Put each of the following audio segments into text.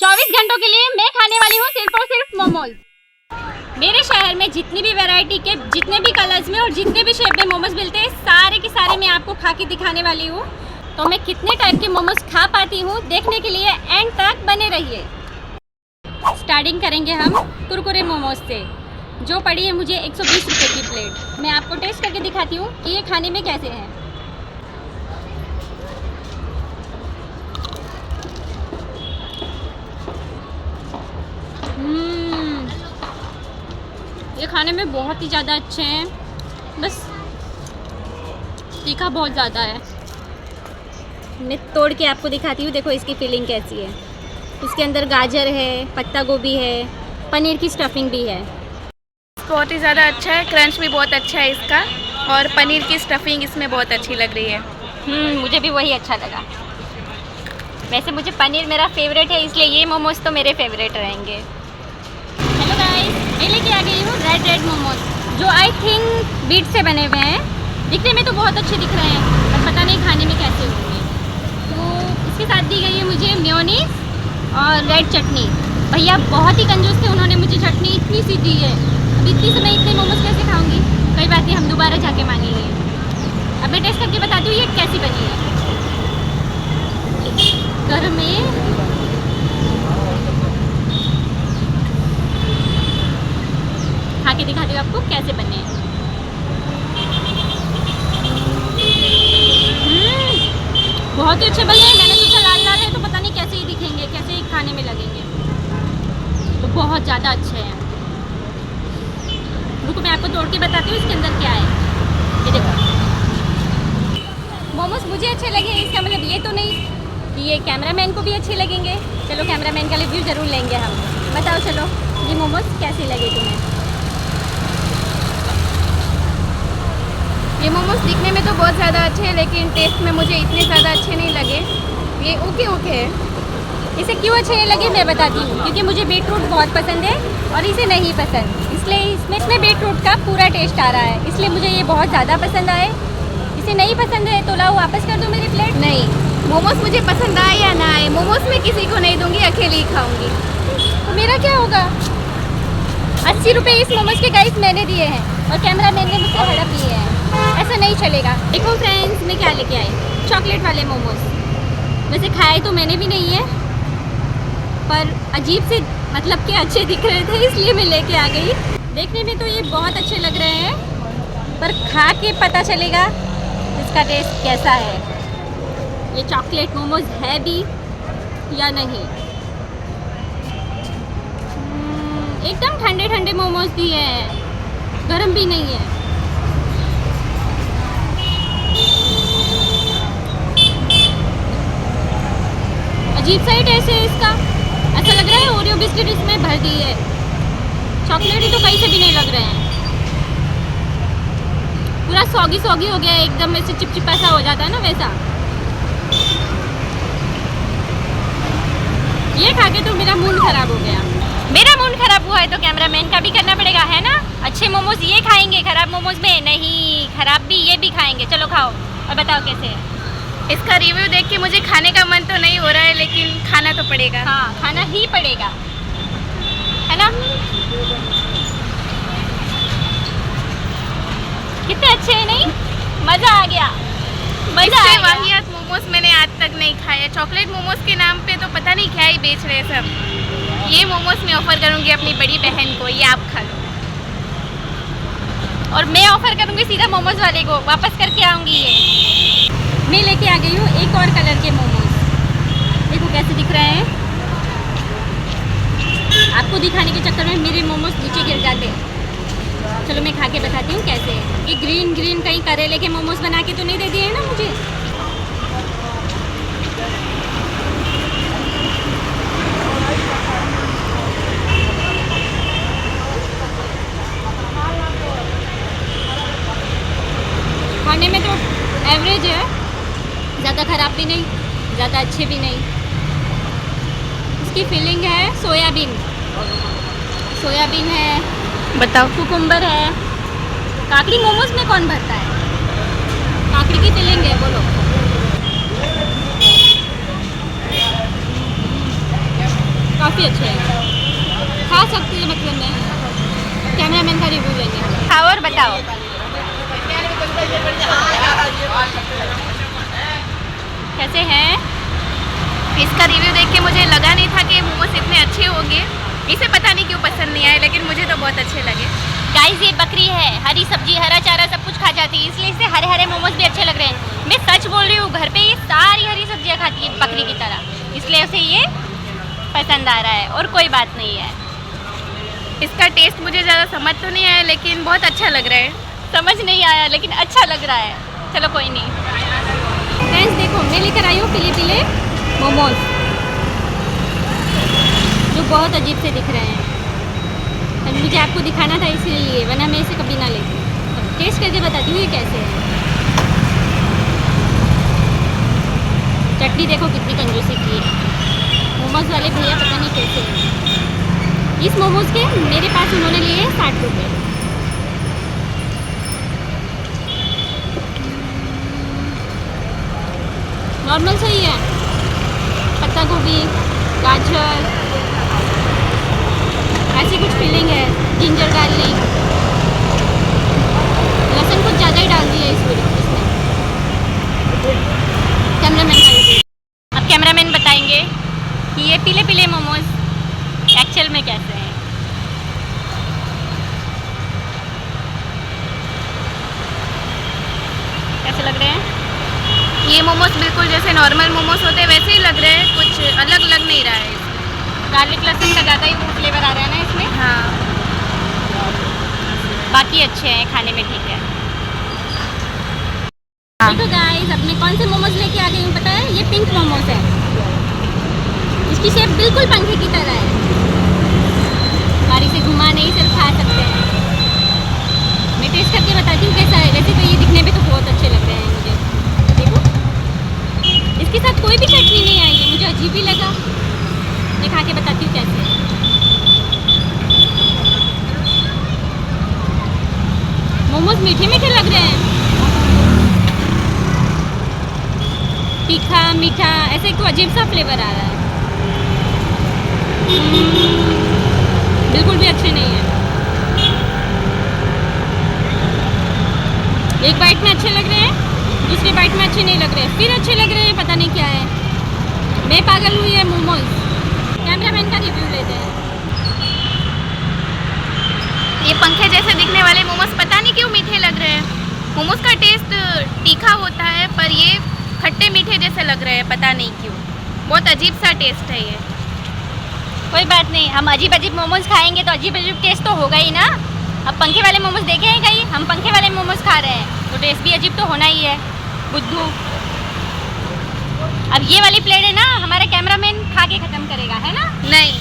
24 घंटों के लिए मैं खाने वाली हूँ सिर्फ और सिर्फ मोमोज। मेरे शहर में जितनी भी वैरायटी के, जितने भी कलर्स में और जितने भी शेप में मोमोज मिलते हैं, सारे के सारे मैं आपको खा के दिखाने वाली हूँ। तो मैं कितने टाइप के मोमोज खा पाती हूँ, देखने के लिए एंड तक बने रहिए। स्टार्टिंग करेंगे हम कुरकुरे मोमोज से, जो पड़ी है मुझे 120 रुपये की प्लेट। मैं आपको टेस्ट करके दिखाती हूँ कि ये खाने में कैसे हैं। ये खाने में बहुत ही ज़्यादा अच्छे हैं, बस तीखा बहुत ज़्यादा है। मैं तोड़ के आपको दिखाती हूँ, देखो इसकी फीलिंग कैसी है। इसके अंदर गाजर है, पत्ता गोभी है, पनीर की स्टफिंग भी है। बहुत ही ज़्यादा अच्छा है, क्रंच भी बहुत अच्छा है इसका, और पनीर की स्टफिंग इसमें बहुत अच्छी लग रही है। मुझे भी वही अच्छा लगा। वैसे मुझे पनीर मेरा फेवरेट है, इसलिए ये मोमोज तो मेरे फेवरेट रहेंगे। हेलो गाइस, मैं लेके आ गई हूँ रेड मोमोज, जो आई थिंक बीट से बने हुए हैं। दिखने में तो बहुत अच्छे दिख रहे हैं, पर पता नहीं खाने में कैसे होंगे। तो इसके साथ दी गई है मुझे मेयोनीज और रेड चटनी। भैया बहुत ही कंजूस थे, उन्होंने मुझे चटनी इतनी सी दी है। अब इतनी से मैं इतने मोमोज कैसे खाऊंगी? कोई बात नहीं, हम दोबारा जाके मांगेंगे। अब मैं टेस्ट करके बताती हूँ ये कैसी बनी है। घर में खा के दिखाती हूँ आपको कैसे बने हैं। बहुत ही अच्छे बने हैं। मैंने सोचा लाल लाल है तो पता नहीं कैसे ही दिखेंगे, कैसे ही खाने में लगेंगे। तो बहुत ज़्यादा अच्छे हैं। रुको मैं आपको तोड़ के बताती हूँ इसके अंदर क्या है। ये देखो, मोमोज मुझे अच्छे लगे, इसका मतलब ये तो नहीं कि ये कैमरामैन को भी अच्छे लगेंगे। चलो कैमरामैन का रिव्यू ज़रूर लेंगे हम। बताओ चलो, ये मोमोज कैसे लगे तुम्हें? ये मोमोज दिखने में तो बहुत ज़्यादा अच्छे हैं, लेकिन टेस्ट में मुझे इतने ज़्यादा अच्छे नहीं लगे। ये ओके है। इसे क्यों अच्छे नहीं लगे मैं बताती हूँ। क्योंकि मुझे बीटरूट बहुत पसंद है और इसे नहीं पसंद, इसलिए इसमें बीटरूट का पूरा टेस्ट आ रहा है, इसलिए मुझे ये बहुत ज़्यादा पसंद आए। इसे नहीं पसंद है तो लाओ वापस कर दो मेरी प्लेट। नहीं, मोमोज मुझे पसंद आए या ना आए, मोमोज मैं किसी को नहीं दूंगी, अकेले ही खाऊंगी। तो मेरा क्या होगा? 80 रुपये इस मोमोज के गाइस मैंने दिए हैं और कैमरामैन ने मुझसे हड़प लिए हैं। ऐसा नहीं चलेगा। देखो फ्रेंड्स, मैं क्या लेके आई, चॉकलेट वाले मोमोज। वैसे खाए तो मैंने भी नहीं है, पर अजीब से मतलब कि अच्छे दिख रहे थे, इसलिए मैं लेके आ गई। देखने में तो ये बहुत अच्छे लग रहे हैं, पर खा के पता चलेगा इसका टेस्ट कैसा है। ये चॉकलेट मोमोज है भी या नहीं। एकदम ठंडे ठंडे मोमोज दिए हैं, गर्म भी नहीं है। अजीब सा ही टेस्ट है इसका। ऐसा लग रहा है ओरियो बिस्किट इसमें भर दी है। चॉकलेट ही तो कहीं से भी नहीं लग रहे हैं। पूरा सॉगी हो गया है, एकदम ऐसे चिपचिपा सा हो जाता है ना, वैसा। ये खा के तो मेरा मूड खराब हो गया। मेरा मूड खराब हुआ है तो कैमरामैन का भी करना पड़ेगा, है ना। अच्छे मोमोज ये खाएंगे, खराब मोमोज में नहीं। खराब भी ये भी खाएंगे। चलो खाओ और बताओ कैसे है। इसका रिव्यू देख के मुझे खाने का मन तो नहीं हो रहा है, लेकिन खाना तो पड़ेगा। हाँ, खाना ही पड़ेगा, है ना। कितने अच्छे हैं, नहीं? मज़ा आ गया, मज़ा आ गया। वाहियात मोमोज मैंने आज तक नहीं खाए। चॉकलेट मोमोज के नाम पे तो पता नहीं क्या ही बेच रहे हैं सब। ये मोमोज मैं ऑफर करूँगी अपनी बड़ी बहन को, ये आप खा लो। और मैं ऑफर करूँगी सीधा मोमोज वाले को, वापस करके आऊँगी। ये मैं लेके आ गई हूँ एक और कलर के मोमोज। देखो कैसे दिख रहे हैं। आपको दिखाने के चक्कर में मेरे मोमोज नीचे गिर जाते हैं। चलो मैं खा के बताती हूँ कैसे है। ये ग्रीन कहीं करेले के मोमोज बना के तो नहीं दे दिए हैं ना मुझे। खाने में तो एवरेज है, ज़्यादा ख़राब भी नहीं, ज़्यादा अच्छे भी नहीं। इसकी फीलिंग है सोयाबीन है, बताओ। कुकुम्बर है। काकड़ी मोमोज में कौन भरता है? काकड़ी की फीलिंग है, बोलो। काफ़ी अच्छे हैं, खा सकते हैं, मतलब मैं कैमरामैन का रिव्यू लेंगे। खाओ और बताओ। कैसे हैं? इसका रिव्यू देख के मुझे लगा नहीं था कि मोमोज इतने अच्छे होंगे। इसे पता नहीं क्यों पसंद नहीं आए, लेकिन मुझे तो बहुत अच्छे लगे। गाइस ये बकरी है, हरी सब्जी हरा चारा सब कुछ खा जाती है, इसलिए इसे हरे हरे मोमोज भी अच्छे लग रहे हैं। मैं सच बोल रही हूँ, घर पे ये सारी हरी सब्जियाँ खाती है बकरी की तरह, इसलिए उसे ये पसंद आ रहा है और कोई बात नहीं है। इसका टेस्ट मुझे ज़्यादा समझ तो नहीं आया, लेकिन बहुत अच्छा लग रहा है। समझ नहीं आया लेकिन अच्छा लग रहा है, चलो कोई नहीं। फ्रेंड्स देखो, मैं लेकर आई हूँ पीले पीले मोमोज, जो बहुत अजीब से दिख रहे हैं। अब मुझे आपको दिखाना था इसलिए, वरना मैं इसे कभी ना लेती। अब टेस्ट करके बताती हूँ ये कैसे है। चटनी देखो कितनी कंजूसी की है। मोमोज वाले भैया पता नहीं कैसे हैं। इस मोमोज के मेरे पास उन्होंने लिए 60 रुपये। नॉर्मल सही है, पत्ता गोभी, गाजर, ऐसी कुछ फीलिंग है, जिंजर गार्लिक, लहसुन कुछ ज़्यादा ही डाल दिया इस वीडियो में इसने। कैमरामैन का रिव्यू। अब कैमरामैन बताएंगे कि ये पीले पीले मोमोज एक्चुअल में कैसे हैं। कैसे लग रहे हैं? ये मोमोज बिल्कुल जैसे नॉर्मल मोमोज होते हैं वैसे ही लग रहे हैं, कुछ अलग लग नहीं रहा है। गार्लिक लहसुन का ज़्यादा ही वो फ्लेवर आ रहा है ना इसमें। हाँ, बाकी अच्छे हैं, खाने में ठीक है। देखो गाइस, अब मैं कौन से मोमोज लेके आ गई हूँ पता है? ये पिंक मोमोज है। इसकी शेप बिल्कुल पंखे की तरह है। बारी से घुमा नहीं, सिर्फ खा सकते हैं। मैं टेस्ट करके बताती हूँ कैसा है। वैसे तो ये दिखने में तो बहुत अच्छे लग रहे हैं मुझे। देखो, इसके साथ कोई भी चटनी नहीं आई है, मुझे अजीब ही लगा। मैं खा के बताती हूँ कैसे है। मोमोज मीठे मीठे लग रहे हैं, तीखा मीठा ऐसे एक अजीब सा फ्लेवर आ रहा है। बिल्कुल भी अच्छे नहीं है। एक बाइट में अच्छे लग रहे हैं, दूसरी बाइट में अच्छे नहीं लग रहे, फिर अच्छे लग रहे हैं, पता नहीं क्या है। मैं पागल हुई है मोमोज। कैमरामैन का रिव्यू लेते हैं। ये पंखे जैसे दिखने वाले मोमोज पता नहीं क्यों मीठे लग रहे हैं। मोमोज का टेस्ट तीखा होता है, पर ये खट्टे मीठे जैसे लग रहे हैं, पता नहीं क्यों। बहुत अजीब सा टेस्ट है ये। कोई बात नहीं, हम अजीब अजीब मोमोज खाएंगे तो अजीब अजीब टेस्ट तो होगा ही ना। अब पंखे वाले मोमोज देखे हैं कहीं? हम पंखे वाले मोमोज खा रहे हैं तो टेस्ट भी अजीब तो होना ही है, बुद्धू। अब ये वाली प्लेट है ना, हमारा कैमरामैन खा के ख़त्म करेगा, है ना? नहीं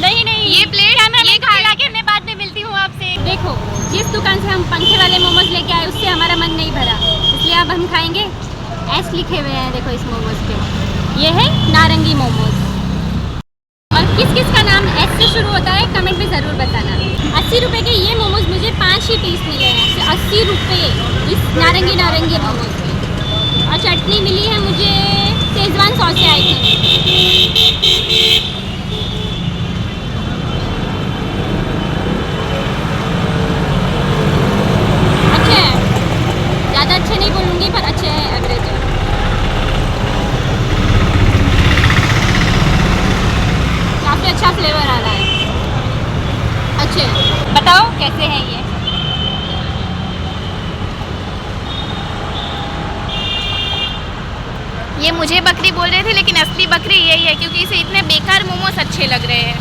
नहीं नहीं, ये प्लेट कैमरामैन ये को खिला के मैं बाद में मिलती हूँ आपसे। देखो, जिस दुकान से हम पंखे वाले मोमोज लेके आए उससे हमारा मन नहीं भरा, इसलिए अब हम खाएंगे। एस लिखे हुए हैं देखो इस मोमोज पे, ये है नारंगी मोमोज। और किस किस का नाम एस से शुरू होता है कमेंट में ज़रूर बताना। 80 रुपये के ये मोमोज मुझे 5 ही पीस मिले हैं, 80 रुपये इस नारंगी मोमोज के। और चटनी मिली है मुझे शेजवान सॉस से, आई थी। अच्छे हैं, ज़्यादा अच्छे नहीं बोलूँगी पर अच्छे हैं, एवरेज है। काफ़ी अच्छा फ्लेवर आ रहा है, अच्छे हैं। बताओ कैसे हैं ये? ये मुझे बकरी बोल रहे थे, लेकिन असली बकरी यही है, क्योंकि इसे इतने बेकार मोमोज अच्छे लग रहे हैं।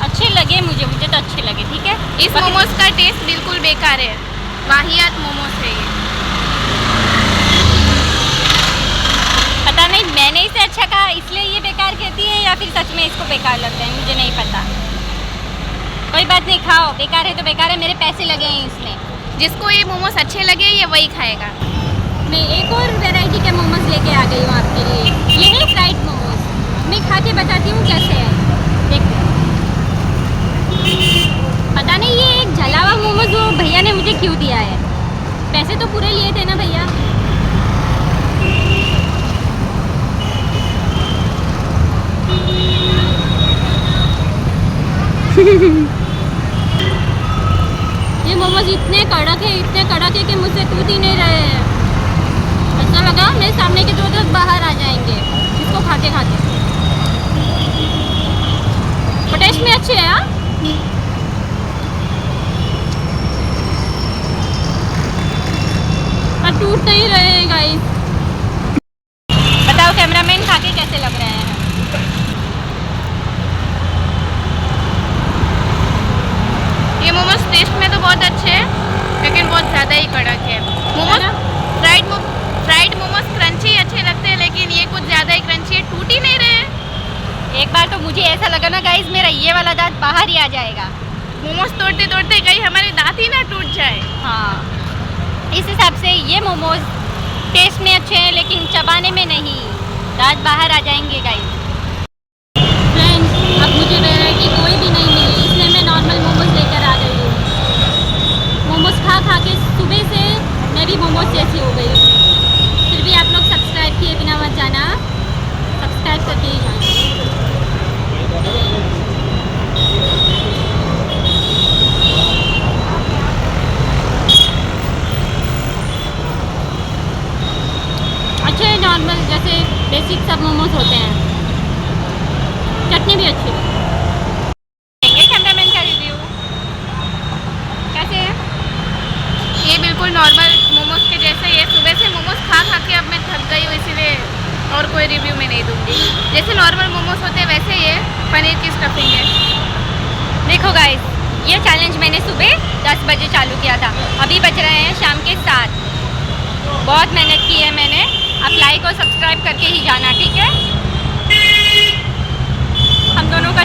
अच्छे लगे मुझे तो अच्छे लगे, ठीक है। इस मोमोज का टेस्ट बिल्कुल बेकार है, वाहियात मोमोज है ये। पता नहीं मैंने इसे अच्छा कहा इसलिए ये बेकार कहती है, या फिर सच में इसको बेकार लगता है, मुझे नहीं पता। कोई बात नहीं, खाओ। बेकार है तो बेकार है, मेरे पैसे लगे हैं इसमें। जिसको ये मोमोज अच्छे लगे ये वही खाएगा। मैं एक और वैरायटी के मोमोज लेके आ गई हूँ आपके लिए। ये है फ्राइड मोमोज। मैं खा के बताती हूँ कैसे है, देखते हैं। पता नहीं ये एक जला हुआ मोमोज वो भैया ने मुझे क्यों दिया है। पैसे तो पूरे लिए थे ना भैया। ये मोमोज इतने कड़क है कि मुझसे टूट ही नहीं रहे हैं। ऐसा लगा मेरे सामने के दो बाहर आ जाएंगे इसको खाते खाते। तो टेस्ट में अच्छे हैं। हाँ, पर टूट नहीं रहे हैं गाइस। बताओ कैमरामैन खा के कैसे लग रहे हैं? ये मोमोज टेस्ट में तो बहुत अच्छे हैं, लेकिन बहुत ज़्यादा ही कड़क है। मोमोज फ्राइड मोमोज क्रंची अच्छे लगते हैं, लेकिन ये कुछ ज़्यादा ही क्रंची है, टूट ही नहीं रहे हैं। एक बार तो मुझे ऐसा लगा ना गाइस, मेरा ये वाला दांत बाहर ही आ जाएगा। मोमोज तोड़ते तोड़ते कहीं हमारे दांत ही ना टूट जाए। हाँ, इस हिसाब से ये मोमोज टेस्ट में अच्छे हैं, लेकिन चबाने में नहीं, दांत बाहर आ जाएंगे गाइस। फ्रेंड्स, अब मुझे वैरायटी कोई भी नहीं मिली, इसलिए मैं नॉर्मल मोमोज लेकर आ गई हूँ। मोमोज खा खा के सुबह से मैं भी मोमोज जैसी हो गई हूँ। फिर भी आप लोग सब्सक्राइब किए बिना मत जाना, सब्सक्राइब करके ही जाना। अच्छे नॉर्मल जैसे बेसिक सब मोमोज होते हैं। चटनी भी अच्छी है। कैमरामैन का रिव्यू कैसे है? ये बिल्कुल नॉर्मल मोमोज के जैसे ही है। सुबह से मोमोज खा खा के अब मैं थक गई हूँ, इसीलिए और कोई रिव्यू मैं नहीं दूंगी। जैसे नॉर्मल मोमोज होते हैं वैसे ही है, पनीर की स्टफिंग है। देखो गाइस, ये चैलेंज मैंने सुबह 10 बजे चालू किया था, अभी बज रहे हैं शाम के 7। बहुत मेहनत की है मैंने। आप लाइक और सब्सक्राइब करके ही जाना, ठीक है? हम दोनों का